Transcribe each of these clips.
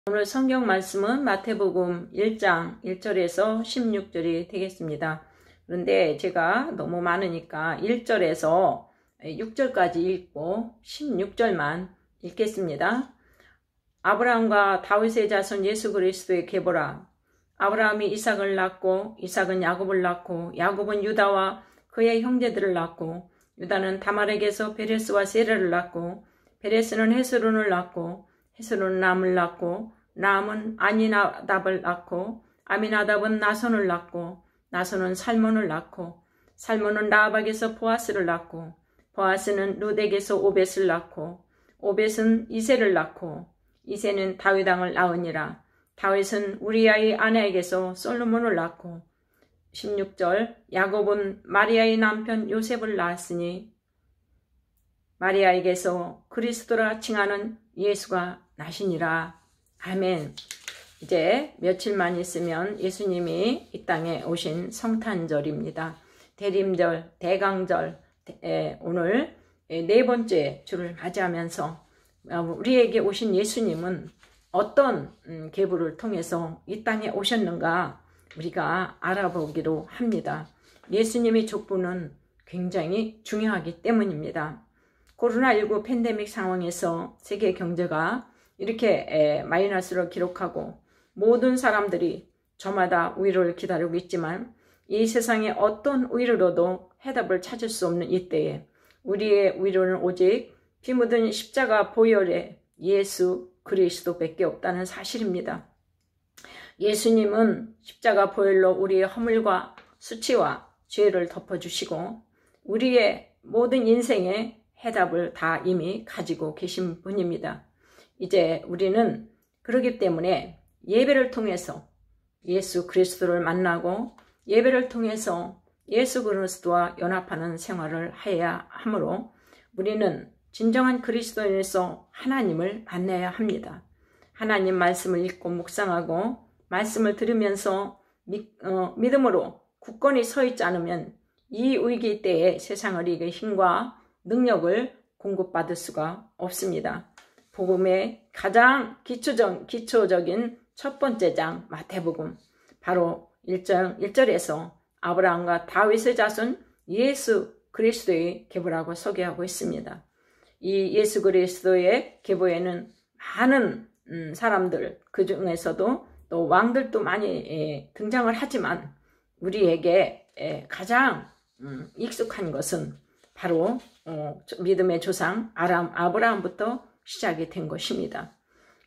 오늘 성경 말씀은 마태복음 1장 1절에서 16절이 되겠습니다. 그런데 제가 너무 많으니까 1절에서 6절까지 읽고 16절만 읽겠습니다. 아브라함과 다윗의 자손 예수 그리스도의 계보라. 아브라함이 이삭을 낳고 이삭은 야곱을 낳고 야곱은 유다와 그의 형제들을 낳고 유다는 다말에게서 베레스와 세라를 낳고 베레스는 헤스론을 낳고 헤스론은 람을 낳고 람은 아미나답을 낳고 아미나답은 나손을 낳고 나손은 살몬을 낳고 살몬은 라합에게서 보아스를 낳고 보아스는 룻에게서 오벳을 낳고 오벳은 이새를 낳고 이새는 다윗 왕을 낳으니라. 다윗은 우리아의 아내에게서 솔로몬을 낳고 16절 야곱은 마리아의 남편 요셉을 낳았으니 마리아에게서 그리스도라 칭하는 예수가 나시니라. 아멘. 이제 며칠만 있으면 예수님이 이 땅에 오신 성탄절입니다. 대림절, 대강절, 오늘 네 번째 주를 맞이하면서 우리에게 오신 예수님은 어떤 계보를 통해서 이 땅에 오셨는가 우리가 알아보기로 합니다. 예수님의 족보는 굉장히 중요하기 때문입니다. 코로나19 팬데믹 상황에서 세계 경제가 이렇게 마이너스로 기록하고 모든 사람들이 저마다 위로를 기다리고 있지만 이 세상에 어떤 위로로도 해답을 찾을 수 없는 이때에 우리의 위로는 오직 피 묻은 십자가 보혈의 예수 그리스도밖에 없다는 사실입니다. 예수님은 십자가 보혈로 우리의 허물과 수치와 죄를 덮어주시고 우리의 모든 인생의 해답을 다 이미 가지고 계신 분입니다. 이제 우리는 그러기 때문에 예배를 통해서 예수 그리스도를 만나고 예배를 통해서 예수 그리스도와 연합하는 생활을 해야 하므로 우리는 진정한 그리스도인으로서 하나님을 만나야 합니다. 하나님 말씀을 읽고 묵상하고 말씀을 들으면서 믿음으로 굳건히 서 있지 않으면 이 위기 때에 세상을 이길 힘과 능력을 공급받을 수가 없습니다. 복음의 가장 기초적인 첫 번째 장 마태복음 바로 1절에서 아브라함과 다윗의 자손 예수 그리스도의 계보라고 소개하고 있습니다. 이 예수 그리스도의 계보에는 많은 사람들 그 중에서도 또 왕들도 많이 등장을 하지만 우리에게 가장 익숙한 것은 바로 믿음의 조상 아브라함부터 시작이 된 것입니다.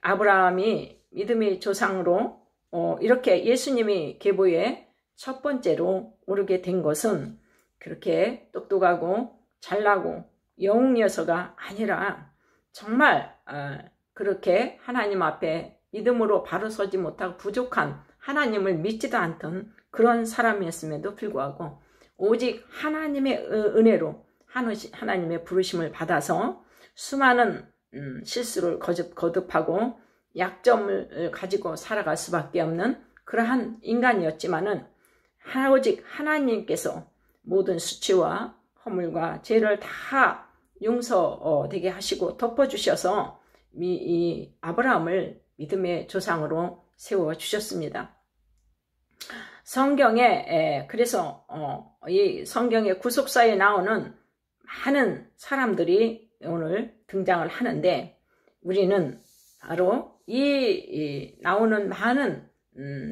아브라함이 믿음의 조상으로 이렇게 예수님이 계보에 첫 번째로 오르게 된 것은 그렇게 똑똑하고 잘나고 영웅여서가 아니라 정말 그렇게 하나님 앞에 믿음으로 바로 서지 못하고 부족한 하나님을 믿지도 않던 그런 사람이었음에도 불구하고 오직 하나님의 은혜로 하나님의 부르심을 받아서 수많은 실수를 거듭하고 약점을 가지고 살아갈 수밖에 없는 그러한 인간이었지만은 오직 하나님께서 모든 수치와 허물과 죄를 다 용서되게 하시고 덮어주셔서 이 아브라함을 믿음의 조상으로 세워주셨습니다. 성경에 그래서 이 성경의 구속사에 나오는 많은 사람들이 오늘 등장을 하는데 우리는 바로 이 나오는 많은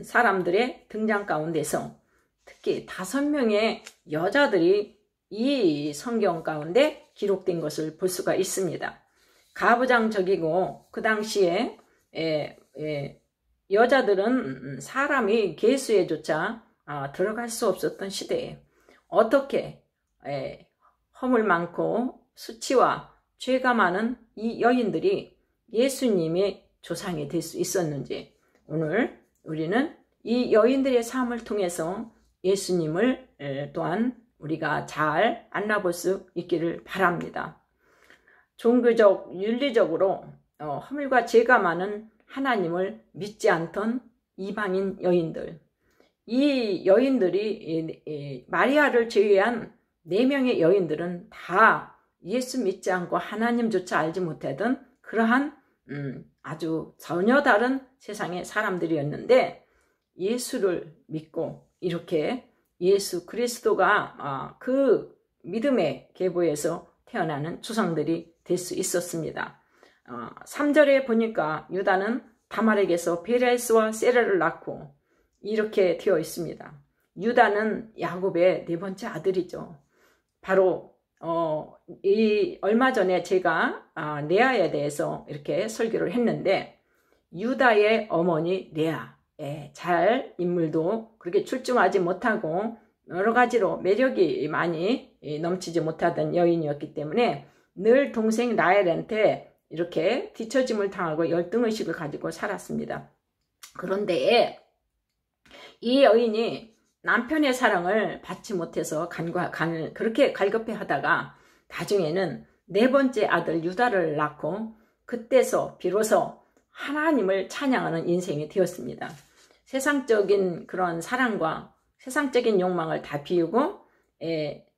사람들의 등장 가운데서 특히 5명의 여자들이 이 성경 가운데 기록된 것을 볼 수가 있습니다. 가부장적이고 그 당시에 여자들은 사람이 계수에조차 들어갈 수 없었던 시대에 어떻게 허물 많고 수치와 죄가 많은 이 여인들이 예수님의 조상이 될 수 있었는지 오늘 우리는 이 여인들의 삶을 통해서 예수님을 또한 우리가 잘 만나볼 수 있기를 바랍니다. 종교적, 윤리적으로 허물과 죄가 많은 하나님을 믿지 않던 이방인 여인들, 이 여인들이 마리아를 제외한 4명의 여인들은 다 예수 믿지 않고 하나님조차 알지 못하던 그러한 아주 전혀 다른 세상의 사람들이었는데 예수를 믿고 이렇게 예수 그리스도가 그 믿음의 계보에서 태어나는 조상들이 될 수 있었습니다. 3절에 보니까 유다는 다말에게서 베레스와 세라를 낳고 이렇게 되어 있습니다. 유다는 야곱의 네 번째 아들이죠. 바로 얼마 전에 제가 레아에 대해서 이렇게 설교를 했는데 유다의 어머니 레아, 잘 인물도 그렇게 출중하지 못하고 여러 가지로 매력이 많이 넘치지 못하던 여인이었기 때문에 늘 동생 라헬한테 이렇게 뒤처짐을 당하고 열등의식을 가지고 살았습니다. 그런데 이 여인이 남편의 사랑을 받지 못해서 그렇게 갈급해 하다가 나중에는 네 번째 아들 유다를 낳고 그때서 비로소 하나님을 찬양하는 인생이 되었습니다. 세상적인 그런 사랑과 세상적인 욕망을 다 비우고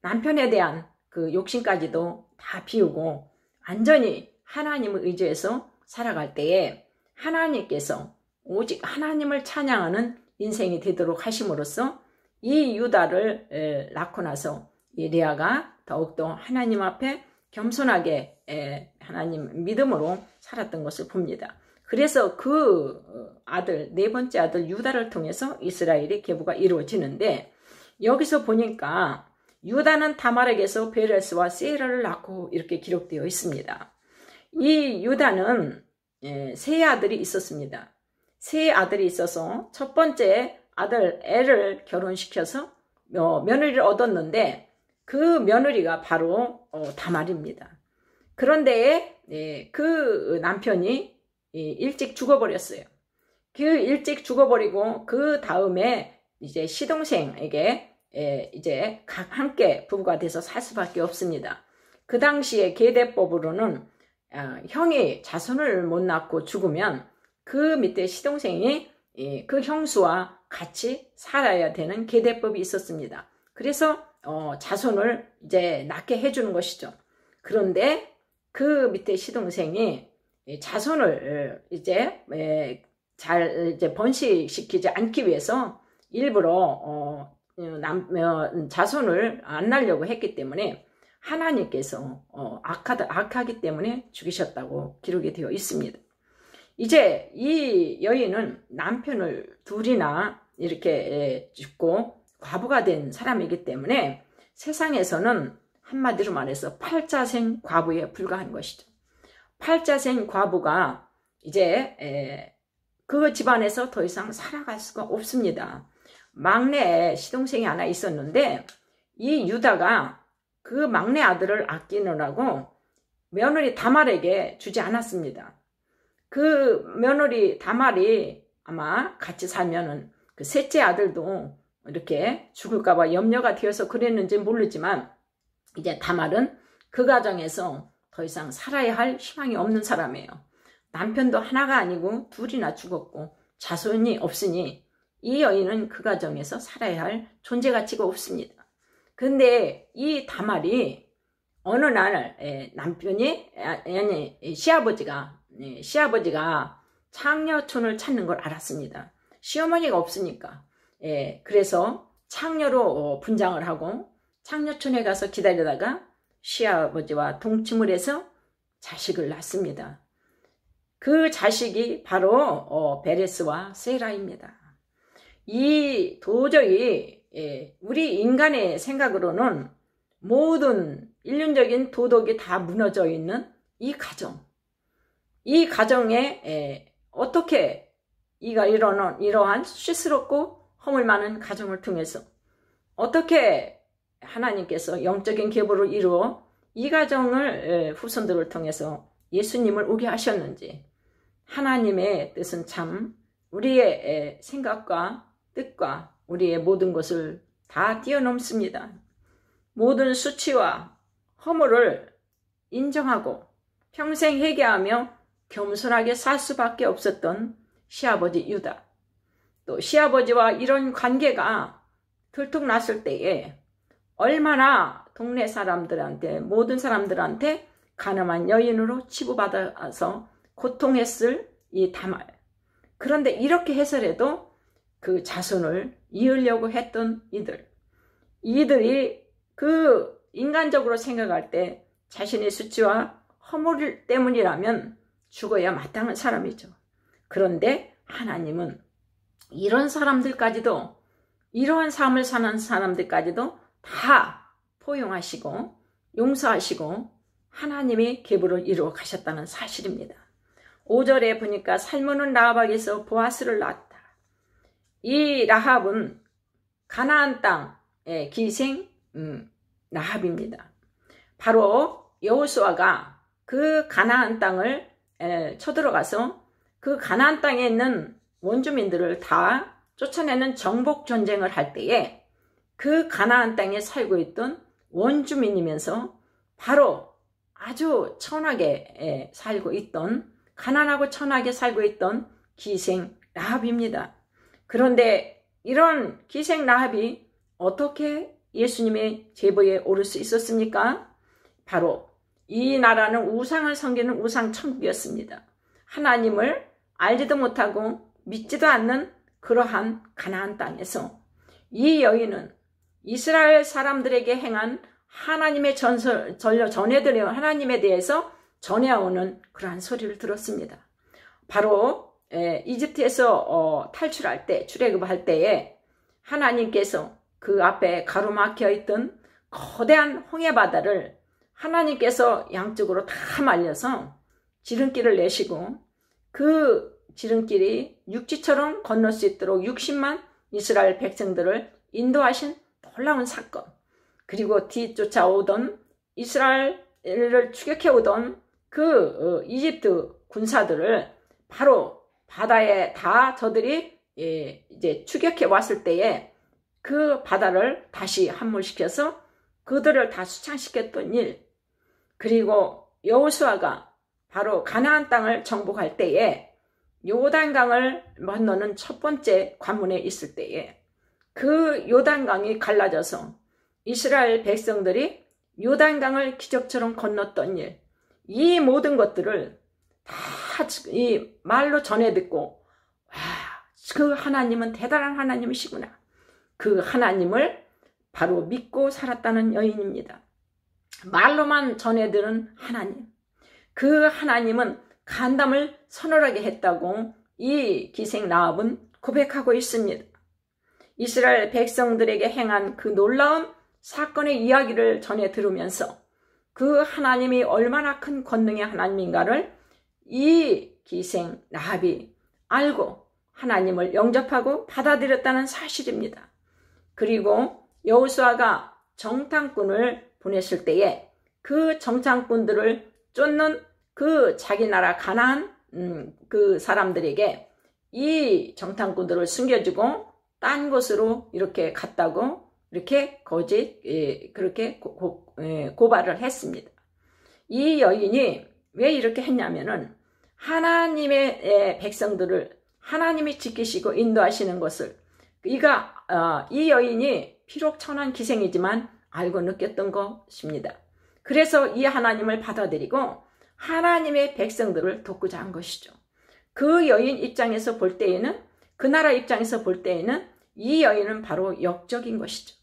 남편에 대한 그 욕심까지도 다 비우고 완전히 하나님을 의지해서 살아갈 때에 하나님께서 오직 하나님을 찬양하는 인생이 되도록 하심으로써 이 유다를 낳고 나서 이 레아가 더욱더 하나님 앞에 겸손하게 하나님 믿음으로 살았던 것을 봅니다. 그래서 그 아들, 네 번째 아들 유다를 통해서 이스라엘의 계보가 이루어지는데 여기서 보니까 유다는 다말에게서 베레스와 세라를 낳고 이렇게 기록되어 있습니다. 이 유다는 세 아들이 있었습니다. 세 아들이 있어서 첫 번째 아들 엘을 결혼시켜서 며느리를 얻었는데 그 며느리가 바로 다말입니다. 그런데 그 남편이 일찍 죽어버렸어요. 그 일찍 죽어버리고 그 다음에 이제 시동생에게 이제 함께 부부가 돼서 살 수밖에 없습니다. 그 당시에 계대법으로는 형이 자손을 못 낳고 죽으면 그 밑에 시동생이 그 형수와 같이 살아야 되는 계대법이 있었습니다. 그래서 자손을 이제 낳게 해주는 것이죠. 그런데 그 밑에 시동생이 자손을 이제 번식시키지 않기 위해서 일부러 자손을 안 낳으려고 했기 때문에 하나님께서 악하기 때문에 죽이셨다고 기록이 되어 있습니다. 이제 이 여인은 남편을 둘이나 이렇게 죽고 과부가 된 사람이기 때문에 세상에서는 한마디로 말해서 팔자생 과부에 불과한 것이죠. 팔자생 과부가 이제 그 집안에서 더 이상 살아갈 수가 없습니다. 막내 시동생이 하나 있었는데 이 유다가 그 막내 아들을 아끼느라고 며느리 다말에게 주지 않았습니다. 그 며느리 다말이 아마 같이 살면은 그 셋째 아들도 이렇게 죽을까봐 염려가 되어서 그랬는지 모르지만 이제 다말은 그 가정에서 더 이상 살아야 할 희망이 없는 사람이에요. 남편도 하나가 아니고 둘이나 죽었고 자손이 없으니 이 여인은 그 가정에서 살아야 할 존재 가치가 없습니다. 근데 이 다말이 어느 날 남편이 시아버지가 창녀촌을 찾는 걸 알았습니다. 시어머니가 없으니까. 그래서 창녀로 분장을 하고 창녀촌에 가서 기다리다가 시아버지와 동침을 해서 자식을 낳습니다. 그 자식이 바로 베레스와 세라입니다. 이 도저히 우리 인간의 생각으로는 모든 인륜적인 도덕이 다 무너져 있는 이 가정에 어떻게 이러한 수치스럽고 허물 많은 가정을 통해서 어떻게 하나님께서 영적인 계보를 이루어 이 가정을 후손들을 통해서 예수님을 오게 하셨는지 하나님의 뜻은 참 우리의 생각과 뜻과 우리의 모든 것을 다 뛰어넘습니다. 모든 수치와 허물을 인정하고 평생 회개하며 겸손하게 살 수밖에 없었던 시아버지 유다, 또 시아버지와 이런 관계가 들통났을 때에 얼마나 동네 사람들한테 모든 사람들한테 가늠한 여인으로 치부받아서 고통했을 이 다말. 그런데 이렇게 해서라도 그 자손을 이으려고 했던 이들이 그 인간적으로 생각할 때 자신의 수치와 허물 때문이라면 죽어야 마땅한 사람이죠. 그런데 하나님은 이런 사람들까지도, 이러한 삶을 사는 사람들까지도 다 포용하시고 용서하시고 하나님의 계보를 이루어 가셨다는 사실입니다. 5절에 보니까 살모는 라합에게서 보아스를 낳았다. 이 라합은 가나안 땅의 기생 라합입니다. 바로 여호수아가 그 가나안 땅을 쳐들어가서 그 가나안 땅에 있는 원주민들을 다 쫓아내는 정복 전쟁을 할 때에 그 가나안 땅에 살고 있던 원주민이면서 바로 아주 천하게 살고 있던, 가난하고 천하게 살고 있던 기생 라합입니다. 그런데 이런 기생 라합이 어떻게 예수님의 제보에 오를 수 있었습니까? 바로 이 나라는 우상을 섬기는 우상 천국이었습니다. 하나님을 알지도 못하고 믿지도 않는 그러한 가나안 땅에서 이 여인은 이스라엘 사람들에게 행한 하나님의 전해드려 하나님에 대해서 전해오는 그러한 소리를 들었습니다. 바로 이집트에서 탈출할 때, 출애굽할 때에 하나님께서 그 앞에 가로막혀 있던 거대한 홍해바다를 하나님께서 양쪽으로 다 말려서 지름길을 내시고 그 지름길이 육지처럼 건널 수 있도록 60만 이스라엘 백성들을 인도하신 놀라운 사건, 그리고 뒤쫓아오던 이스라엘을 추격해오던 그 이집트 군사들을 바로 바다에 다 저들이 이제 추격해 왔을 때에 그 바다를 다시 함몰시켜서 그들을 다 수창시켰던 일, 그리고 여호수아가 바로 가나안 땅을 정복할 때에 요단강을 건너는 첫 번째 관문에 있을 때에 그 요단강이 갈라져서 이스라엘 백성들이 요단강을 기적처럼 건넜던 일, 이 모든 것들을 다 이 말로 전해 듣고, 와, 그 하나님은 대단한 하나님이시구나. 그 하나님을 바로 믿고 살았다는 여인입니다. 말로만 전해 들은 하나님, 그 하나님은 간담을 서늘하게 했다고 이 기생 라합은 고백하고 있습니다. 이스라엘 백성들에게 행한 그 놀라운 사건의 이야기를 전해 들으면서 그 하나님이 얼마나 큰 권능의 하나님인가를 이 기생 라합이 알고 하나님을 영접하고 받아들였다는 사실입니다. 그리고 여호수아가 정탐꾼을 보냈을 때에 그 정탐꾼들을 쫓는 그 자기 나라 가나안 그 사람들에게 이 정탐꾼들을 숨겨주고 딴 곳으로 이렇게 갔다고 이렇게 그렇게 고발을 했습니다. 이 여인이 왜 이렇게 했냐면은 하나님의 백성들을 하나님이 지키시고 인도하시는 것을 이 여인이 비록 천한 기생이지만 알고 느꼈던 것입니다. 그래서 이 하나님을 받아들이고 하나님의 백성들을 돕고자 한 것이죠. 그 여인 입장에서 볼 때에는, 그 나라 입장에서 볼 때에는 이 여인은 바로 역적인 것이죠.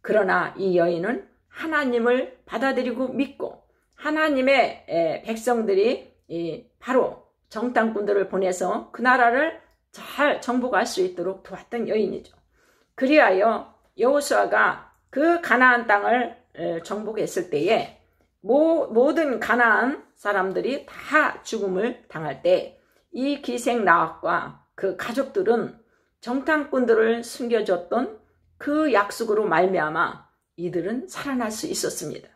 그러나 이 여인은 하나님을 받아들이고 믿고 하나님의 백성들이 바로 정탐꾼들을 보내서 그 나라를 잘 정복할 수 있도록 도왔던 여인이죠. 그리하여 여호수아가 그 가나안 땅을 정복했을 때에 모든 가나안 사람들이 다 죽음을 당할 때 이 기생 라합과 그 가족들은 정탐꾼들을 숨겨줬던 그 약속으로 말미암아 이들은 살아날 수 있었습니다.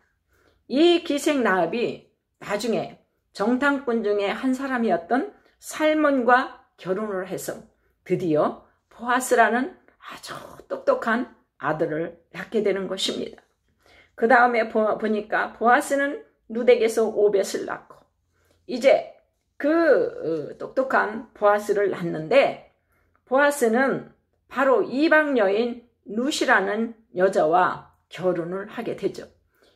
이 기생 라합이 나중에 정탐꾼 중에 한 사람이었던 살몬과 결혼을 해서 드디어 보아스라는 아주 똑똑한 아들을 낳게 되는 것입니다. 그 다음에 보니까 보아스는 룻에게서 오벳을 낳고 이제 그 똑똑한 보아스를 낳는데, 보아스는 바로 이방 여인 룻이라는 여자와 결혼을 하게 되죠.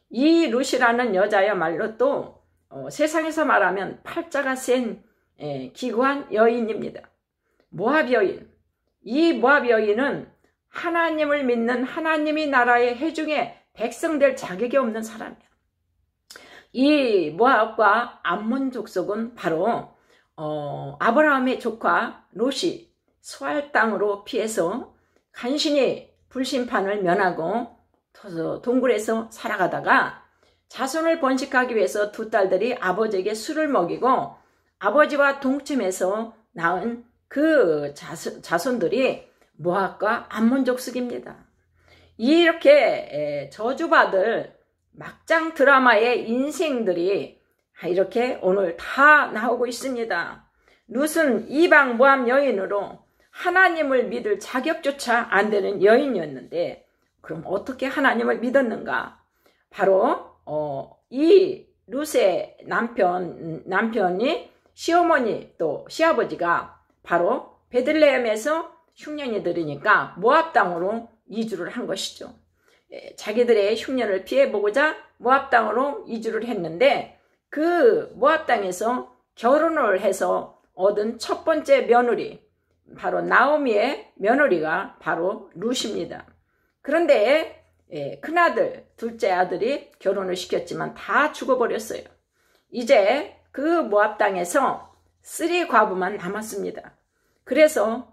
이 룻이라는 여자야말로 또 세상에서 말하면 팔자가 센 기구한 여인입니다. 모압 여인. 이 모압 여인은 하나님을 믿는 하나님이 나라의 회중의 백성 될 자격이 없는 사람이에요. 이 모압과 암몬 족속은 바로 아브라함의 조카 롯이 수알 땅으로 피해서 간신히 불심판을 면하고 동굴에서 살아가다가 자손을 번식하기 위해서 두 딸들이 아버지에게 술을 먹이고 아버지와 동침해서 낳은 그 자손들이 모압과 암몬 족속입니다. 이렇게 저주받을 막장 드라마의 인생들이 이렇게 오늘 다 나오고 있습니다. 룻은 이방 모압 여인으로 하나님을 믿을 자격조차 안 되는 여인이었는데 그럼 어떻게 하나님을 믿었는가? 바로 이 룻의 남편이 시어머니 또 시아버지가 바로 베들레헴에서 흉년이 들으니까 모압 땅으로 이주를 한 것이죠. 자기들의 흉년을 피해보고자 모압 땅으로 이주를 했는데 그 모압 땅에서 결혼을 해서 얻은 첫 번째 며느리, 바로 나오미의 며느리가 바로 룻입니다. 그런데 큰아들, 둘째 아들이 결혼을 시켰지만 다 죽어버렸어요. 이제 그 모압 땅에서 3 과부만 남았습니다. 그래서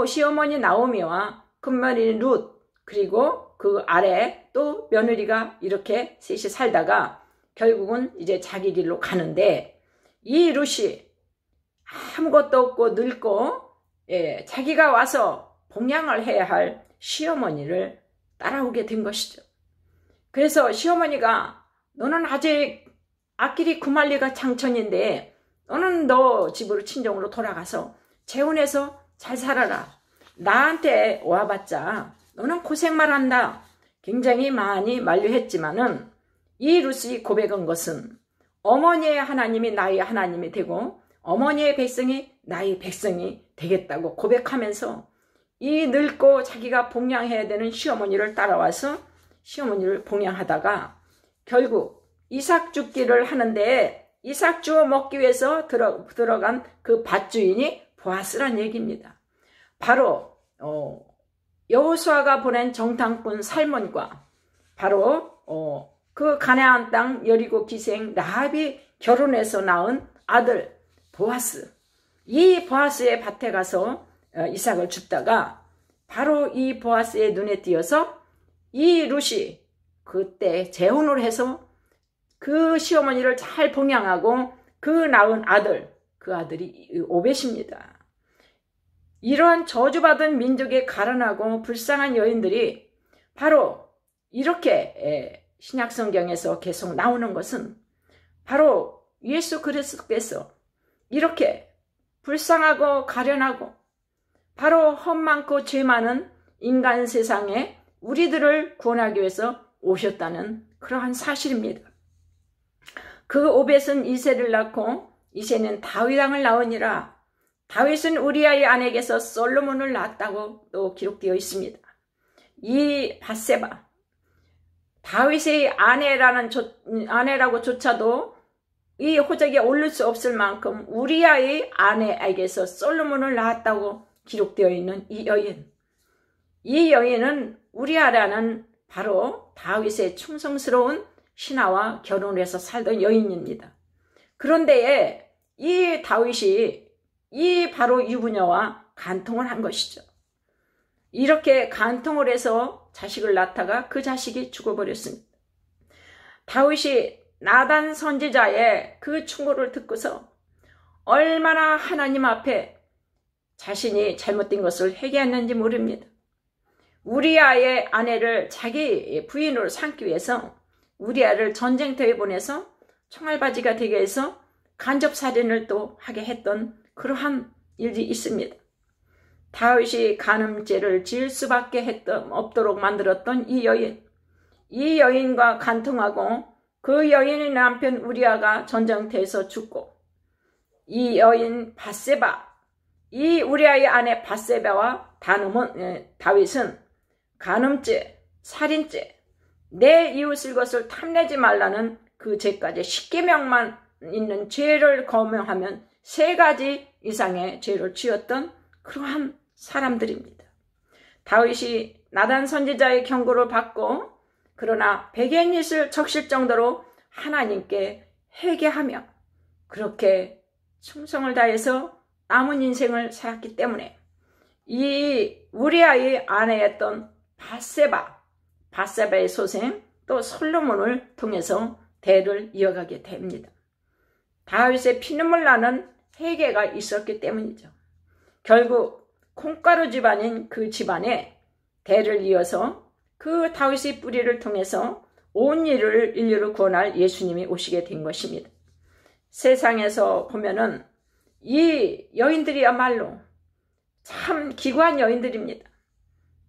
시어머니 나오미와 큰며느리 룻, 그리고 그 아래 또 며느리가 이렇게 셋이 살다가 결국은 이제 자기 길로 가는데 이 룻이 아무것도 없고 늙고 자기가 와서 봉양을 해야 할 시어머니를 따라오게 된 것이죠. 그래서 시어머니가 너는 아직 앞길이 구말리가 장천인데 너는 너 집으로 친정으로 돌아가서 재혼해서 잘 살아라. 나한테 와봤자 너는 고생만 한다. 굉장히 많이 만류했지만은 이 룻이 고백한 것은 어머니의 하나님이 나의 하나님이 되고 어머니의 백성이 나의 백성이 되겠다고 고백하면서 이 늙고 자기가 봉양해야 되는 시어머니를 따라와서 시어머니를 봉양하다가 결국 이삭 줍기를 하는데 이삭 주워 먹기 위해서 들어간 그 밭주인이 보아스란 얘기입니다. 바로 여호수아가 보낸 정탐꾼 살몬과 바로 그 가나안 땅 여리고 기생 라합이 결혼해서 낳은 아들 보아스, 이 보아스의 밭에 가서 이삭을 줍다가 바로 이 보아스의 눈에 띄어서 이 룻이 그때 재혼을 해서 그 시어머니를 잘 봉양하고 그 낳은 아들, 그 아들이 오벳입니다. 이러한 저주받은 민족에 가련하고 불쌍한 여인들이 바로 이렇게 신약성경에서 계속 나오는 것은 바로 예수 그리스도께서 이렇게 불쌍하고 가련하고 바로 험 많고 죄 많은 인간 세상에 우리들을 구원하기 위해서 오셨다는 그러한 사실입니다. 그 오벳은 이새를 낳고 이새는 다윗 왕을 낳으니라. 다윗은 우리아의 아내에게서 솔로몬을 낳았다고 또 기록되어 있습니다. 이 밧세바, 다윗의 아내라고조차도 이 호적에 오를 수 없을 만큼 우리아의 아내에게서 솔로몬을 낳았다고 기록되어 있는 이 여인. 이 여인은 우리아라는 바로 다윗의 충성스러운 신하와 결혼을 해서 살던 여인입니다. 그런데 이 다윗이 이 바로 유부녀와 간통을 한 것이죠. 이렇게 간통을 해서 자식을 낳다가 그 자식이 죽어버렸습니다. 다윗이 나단 선지자의 그 충고를 듣고서 얼마나 하나님 앞에 자신이 잘못된 것을 회개했는지 모릅니다. 우리아의 아내를 자기 부인으로 삼기 위해서 우리아를 전쟁터에 보내서 총알바지가 되게 해서 간접살인을 또 하게 했던 그러한 일이 있습니다. 다윗이 간음죄를 지을 수밖에 없도록 만들었던 이 여인과 간통하고 그 여인의 남편 우리아가 전쟁터에서 죽고 이 여인 밧세바, 이 우리아의 아내 밧세바와 다윗은 간음죄, 살인죄, 내 이웃을 것을 탐내지 말라는 그 죄까지 10계명만 있는 죄를 거명하면 3가지 이상의 죄를 지었던 그러한 사람들입니다. 다윗이 나단 선지자의 경고를 받고 그러나 백엔잇을 적실 정도로 하나님께 회개하며 그렇게 충성을 다해서 남은 인생을 살았기 때문에 이 우리아의 아내였던 바세바의 소생 또 솔로몬을 통해서 대를 이어가게 됩니다. 다윗의 피눈물 나는 회개가 있었기 때문이죠. 결국 콩가루 집안인 그 집안에 대를 이어서 그 다윗의 뿌리를 통해서 온 인류를 구원할 예수님이 오시게 된 것입니다. 세상에서 보면은 이 여인들이야말로 참 기구한 여인들입니다.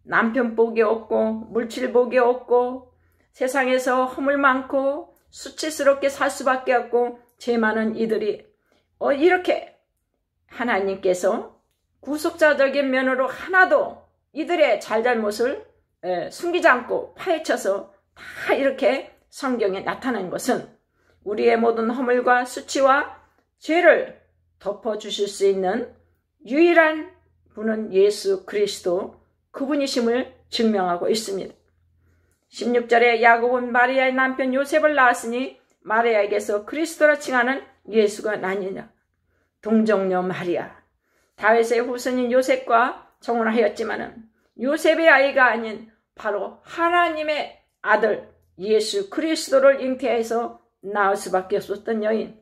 남편 복이 없고 물질 복이 없고 세상에서 허물 많고 수치스럽게 살 수밖에 없고 죄 많은 이들이 이렇게 하나님께서 구속자적인 면으로 하나도 이들의 잘잘못을 숨기지 않고 파헤쳐서 다 이렇게 성경에 나타난 것은 우리의 모든 허물과 수치와 죄를 덮어주실 수 있는 유일한 분은 예수 그리스도 그분이심을 증명하고 있습니다. 16절에 야곱은 마리아의 남편 요셉을 낳았으니 마리아에게서 그리스도라 칭하는 예수가 나니라. 동정녀 마리아, 다윗의 후손인 요셉과 정혼하였지만은 요셉의 아이가 아닌 바로 하나님의 아들 예수 그리스도를 잉태해서 낳을 수밖에 없었던 여인.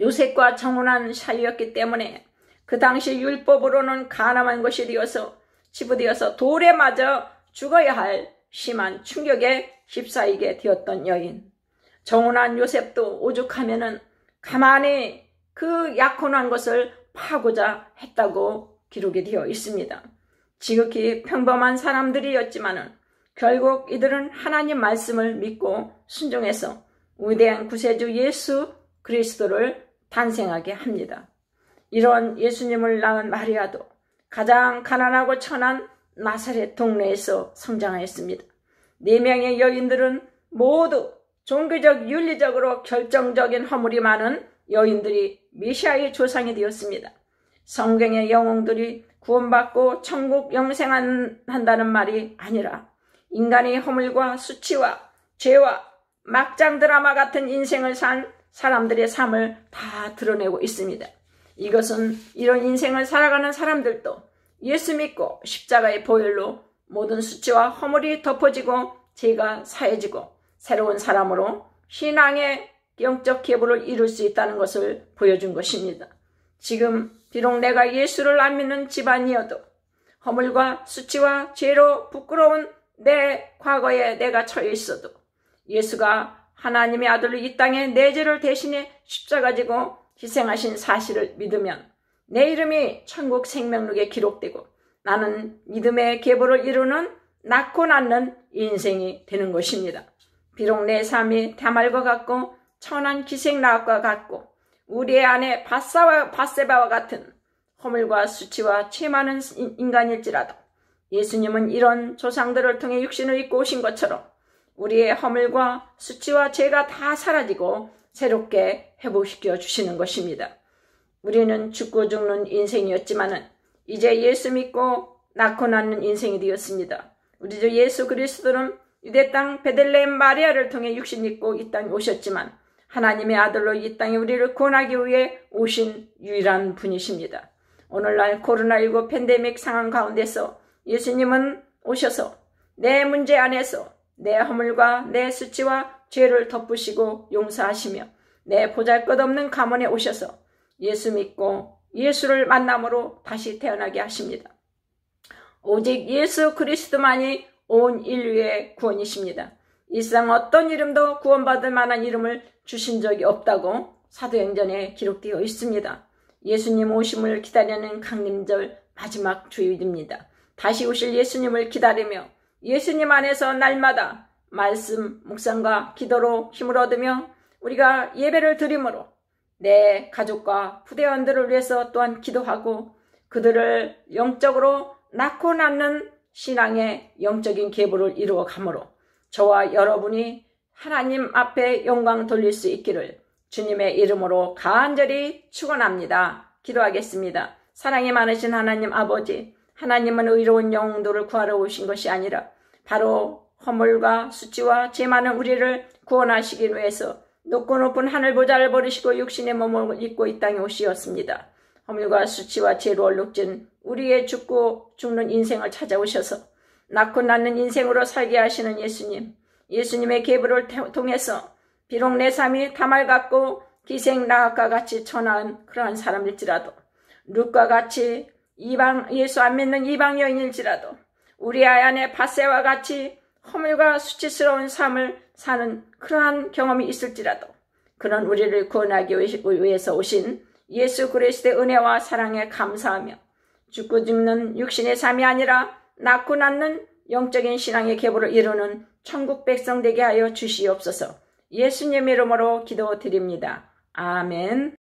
요셉과 정혼한 사이였기 때문에 그 당시 율법으로는 가늠한 것이 되어서 치부되어서 돌에 맞아 죽어야 할 심한 충격에 휩싸이게 되었던 여인. 정혼한 요셉도 오죽하면은 가만히 그 약혼한 것을 파고자 했다고 기록이 되어 있습니다. 지극히 평범한 사람들이었지만은 결국 이들은 하나님 말씀을 믿고 순종해서 위대한 구세주 예수 그리스도를 탄생하게 합니다. 이런 예수님을 낳은 마리아도 가장 가난하고 천한 나사렛 동네에서 성장하였습니다. 4명의 여인들은 모두 종교적 윤리적으로 결정적인 허물이 많은 여인들이 메시아의 조상이 되었습니다. 성경의 영웅들이 구원받고 천국 영생한다는 말이 아니라 인간의 허물과 수치와 죄와 막장 드라마 같은 인생을 산 사람들의 삶을 다 드러내고 있습니다. 이것은 이런 인생을 살아가는 사람들도 예수 믿고 십자가의 보혈로 모든 수치와 허물이 덮어지고 죄가 사해지고 새로운 사람으로 신앙의 영적 계보를 이룰 수 있다는 것을 보여준 것입니다. 지금 비록 내가 예수를 안 믿는 집안이어도 허물과 수치와 죄로 부끄러운 내 과거에 내가 처해 있어도 예수가 하나님의 아들로 이 땅에 내 죄를 대신해 십자가 지고 희생하신 사실을 믿으면 내 이름이 천국 생명록에 기록되고 나는 믿음의 계보를 이루는 낳고 낳는 인생이 되는 것입니다. 비록 내 삶이 다말과 같고 천한 기생나앗과 같고 우리의 아내 바세바와 같은 허물과 수치와 죄 많은 인간일지라도 예수님은 이런 조상들을 통해 육신을 입고 오신 것처럼 우리의 허물과 수치와 죄가 다 사라지고 새롭게 회복시켜 주시는 것입니다. 우리는 죽고 죽는 인생이었지만은 이제 예수 믿고 낳고 낳는 인생이 되었습니다. 우리 주 예수 그리스도는 유대 땅 베들레헴 마리아를 통해 육신 입고 이 땅에 오셨지만 하나님의 아들로 이 땅에 우리를 구원하기 위해 오신 유일한 분이십니다. 오늘날 코로나19 팬데믹 상황 가운데서 예수님은 오셔서 내 문제 안에서 내 허물과 내 수치와 죄를 덮으시고 용서하시며 내 보잘것없는 가문에 오셔서 예수 믿고 예수를 만남으로 다시 태어나게 하십니다. 오직 예수 그리스도만이 온 인류의 구원이십니다. 이 세상 어떤 이름도 구원받을 만한 이름을 주신 적이 없다고 사도행전에 기록되어 있습니다. 예수님 오심을 기다리는 강림절 마지막 주일입니다. 다시 오실 예수님을 기다리며 예수님 안에서 날마다 말씀, 묵상과 기도로 힘을 얻으며 우리가 예배를 드림으로 내 가족과 후대원들을 위해서 또한 기도하고 그들을 영적으로 낳고 낳는 신앙의 영적인 계보를 이루어 가므로 저와 여러분이 하나님 앞에 영광 돌릴 수 있기를 주님의 이름으로 간절히 축원합니다. 기도하겠습니다. 사랑이 많으신 하나님 아버지, 하나님은 의로운 영웅들을 구하러 오신 것이 아니라 바로 허물과 수치와 죄 많은 우리를 구원하시기 위해서 높고 높은 하늘 보좌를 버리시고 육신의 몸을 입고 이 땅에 오시었습니다. 허물과 수치와 죄로 얼룩진 우리의 죽고 죽는 인생을 찾아오셔서 낳고 낳는 인생으로 살게 하시는 예수님, 예수님의 계보를 통해서 비록 내 삶이 다말 같고 기생나학과 같이 천한 그러한 사람일지라도, 룻과 같이 예수 안 믿는 이방 여인일지라도, 우리 아이 안에 밧세와 같이 허물과 수치스러운 삶을 사는 그러한 경험이 있을지라도, 그런 우리를 구원하기 위해서 오신 예수 그리스도의 은혜와 사랑에 감사하며 죽고 죽는 육신의 삶이 아니라 낳고 낳는 영적인 신앙의 계보를 이루는 천국 백성 되게 하여 주시옵소서. 예수님 이름으로 기도드립니다. 아멘.